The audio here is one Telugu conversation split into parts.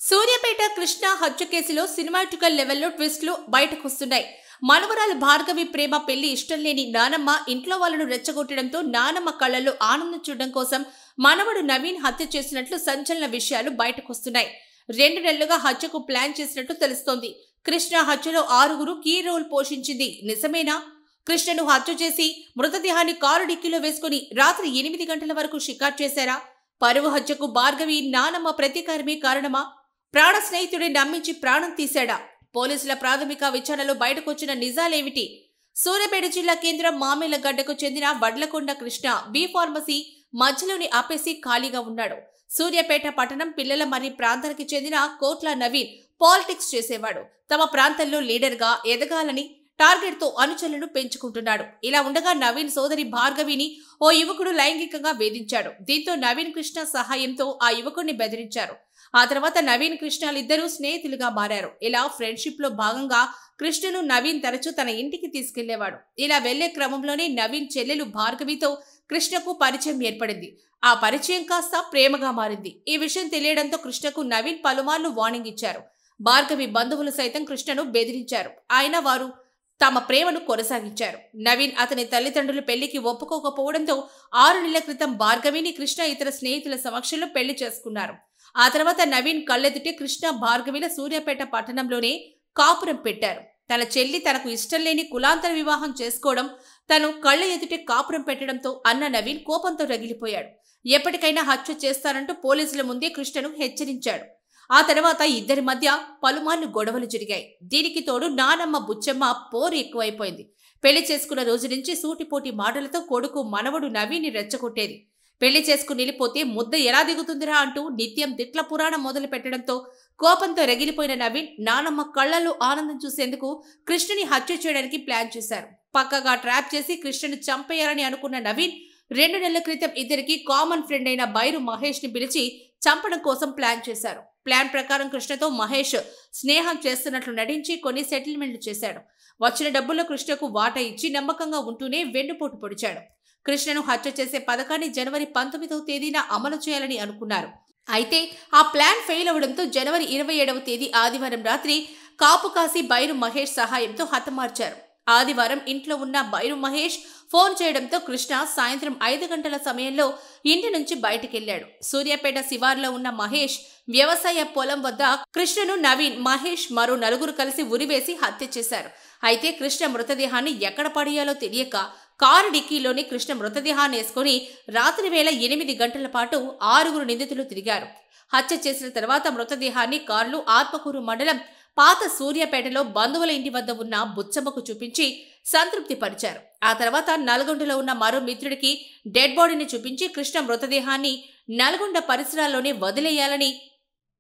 సూర్యాపేట కృష్ణ హత్య కేసులో సినిమాటికల్ లెవెల్లో ట్విస్టులు బయటకొస్తున్నాయి. మనవరాలు భార్గవి ప్రేమ పెళ్లి ఇష్టం లేని నానమ్మ ఇంట్లో వాళ్ళను రెచ్చగొట్టడంతో నానమ్మ కళ్ళల్లో ఆనందం చూడడం కోసం మనవడు నవీన్ హత్య చేసినట్లు సంచలన విషయాలు బయటకొస్తున్నాయి. 2 నెలలుగా హత్యకు ప్లాన్ చేసినట్లు తెలుస్తోంది. కృష్ణ హత్యలో 6గురు కీ రోల్ పోషించింది నిజమేనా? కృష్ణను హత్య చేసి మృతదేహాన్ని కారు డిక్కీలో వేసుకుని రాత్రి 8 గంటల వరకు షికారు చేశారా? పరువు హత్యకు భార్గవి నానమ్మ ప్రతీకారమే కారణమా? ప్రాణ స్నేహితుడిని నమ్మించి ప్రాణం తీశాడా? పోలీసుల ప్రాథమిక విచారణలో బయటకొచ్చిన నిజాలేమిటి? సూర్యాపేట జిల్లా కేంద్రం మామిళ్లగడ్డకు చెందిన వడ్లకొండ కృష్ణ బి ఫార్మసీ మధ్యలోని ఆపేసి ఖాళీగా ఉన్నాడు. సూర్యాపేట పట్టణం పిల్లల మరి ప్రాంతానికి చెందిన కోట్ల నవీన్ పాలిటిక్స్ చేసేవాడు. తమ ప్రాంతంలో లీడర్గా ఎదగాలని టార్గెట్ తో అనుచరులను పెంచుకుంటున్నాడు. ఇలా ఉండగా నవీన్ సోదరి భార్గవిని ఓ యువకుడు లైంగికంగా వేధించాడు. దీంతో నవీన్ కృష్ణ సహాయంతో ఆ యువకుడిని బెదిరించారు. ఆ తర్వాత నవీన్ కృష్ణలిద్దరూ స్నేహితులుగా మారారు. ఇలా ఫ్రెండ్షిప్ లో భాగంగా కృష్ణను నవీన్ తరచూ తన ఇంటికి తీసుకెళ్లేవాడు. ఇలా వెళ్లే క్రమంలోనే నవీన్ చెల్లెలు భార్గవితో కృష్ణకు పరిచయం ఏర్పడింది. ఆ పరిచయం కాస్త ప్రేమగా మారింది. ఈ విషయం తెలియడంతో కృష్ణకు నవీన్ పలుమార్లు వార్నింగ్ ఇచ్చారు. భార్గవి బంధువులు సైతం కృష్ణను బెదిరించారు. అయినా వారు తమ ప్రేమను కొనసాగించారు. నవీన్ అతని తల్లిదండ్రులు పెళ్లికి ఒప్పుకోకపోవడంతో 6 నెలల క్రితం భార్గవిని కృష్ణ ఇతర స్నేహితుల సమక్షంలో పెళ్లి చేసుకున్నారు. ఆ తర్వాత నవీన్ కళ్ళెదుటే కృష్ణ భార్గవిల సూర్యాపేట పట్టణంలోనే కాపురం పెట్టారు. తన చెల్లి తనకు ఇష్టం లేని కులాంతర వివాహం చేసుకోవడం, తను కళ్ళ ఎదుటే కాపురం పెట్టడంతో అన్న నవీన్ కోపంతో రగిలిపోయాడు. ఎప్పటికైనా హత్య చేస్తానంటూ పోలీసుల ముందే కృష్ణను హెచ్చరించాడు. ఆ తర్వాత ఇద్దరి మధ్య పలుమార్లు గొడవలు జరిగాయి. దీనికి తోడు నానమ్మ బుచ్చమ్మ పోరు ఎక్కువైపోయింది. పెళ్లి చేసుకున్న రోజు నుంచి సూటిపోటి మాటలతో కొడుకు మనవడు నవీన్ని రెచ్చగొట్టేది. పెళ్లి చేసుకుని వెళ్ళిపోతే ముద్ద ఎలా దిగుతుందిరా అంటూ నిత్యం తిట్ల పురాణం మొదలు పెట్టడంతో కోపంతో రగిలిపోయిన నవీన్ నానమ్మ కళ్లలో ఆనందం చూసేందుకు కృష్ణని హత్య చేయడానికి ప్లాన్ చేశారు. పక్కగా ట్రాప్ చేసి కృష్ణను చంపేయాలని అనుకున్న నవీన్ 2 నెలల క్రితం ఇద్దరికి కామన్ ఫ్రెండ్ అయిన బైరు మహేష్ ని పిలిచి చంపడం కోసం ప్లాన్ చేశారు. ప్లాన్ ప్రకారం కృష్ణతో మహేష్ స్నేహం చేస్తున్నట్లు నటించి కొన్ని సెటిల్మెంట్లు చేశాడు. వచ్చిన డబ్బుల్లో కృష్ణకు వాటా ఇచ్చి నమ్మకంగా ఉంటూనే వెన్నుపోటు పొడిచాడు. కృష్ణను హత్య చేసే పథకాన్ని జనవరి 19వ తేదీన అమలు చేయాలని అనుకున్నారు. అయితే ఆ ప్లాన్ ఫెయిల్ అవడంతో జనవరి 27వ తేదీ ఆదివారం రాత్రి కాపు కాసి బైరు మహేష్ సహాయంతో హతమార్చారు. ఆదివారం ఇంట్లో ఉన్న బైరు మహేష్ ఫోన్ చేయడంతో కృష్ణ సాయంత్రం 5 గంటల సమయంలో ఇంటి నుంచి బయటికెళ్లాడు. సూర్యాపేట శివార్లో ఉన్న మహేష్ వ్యవసాయ పొలం వద్ద కృష్ణను నవీన్, మహేష్ మరో 4 కలిసి ఉరివేసి హత్య చేశారు. అయితే కృష్ణ మృతదేహాన్ని ఎక్కడ పడేయాలో తెలియక కారు డిక్కీలోని కృష్ణ మృతదేహాన్ని వేసుకుని రాత్రి వేళ 8 గంటల పాటు 6 నిందితులు తిరిగారు. హత్య చేసిన తర్వాత మృతదేహాన్ని కార్లు ఆత్మకూరు మండలం పాత సూర్యాపేటలో బంధువుల ఇంటి వద్ద ఉన్న బుచ్చమ్మకు చూపించి సంతృప్తి పరిచారు. ఆ తర్వాత నల్గొండలో ఉన్న మరో మిత్రుడికి డెడ్ బాడీని చూపించి కృష్ణ మృతదేహాన్ని నల్గొండ పరిసరాల్లోనే వదిలేయాలని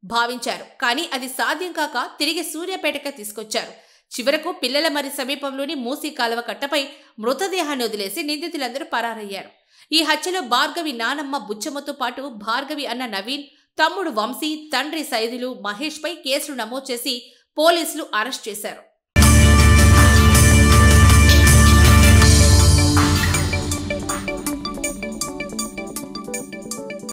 భావించారు. కానీ అది సాధ్యం కాక తిరిగి సూర్యాపేటకి తీసుకొచ్చారు. చివరకు పిల్లల మరి సమీపంలోని మూసీ కాలువ కట్టపై మృతదేహాన్ని వదిలేసి నిందితులందరూ పరారయ్యారు. ఈ హత్యలో భార్గవి నానమ్మ బుచ్చమ్మతో పాటు భార్గవి అన్న నవీన్, తమ్ముడు వంశీ, తండ్రి సైదులు మహేష్ పై కేసులు నమోదు చేసి పోలీసులు అరెస్ట్ చేశారు.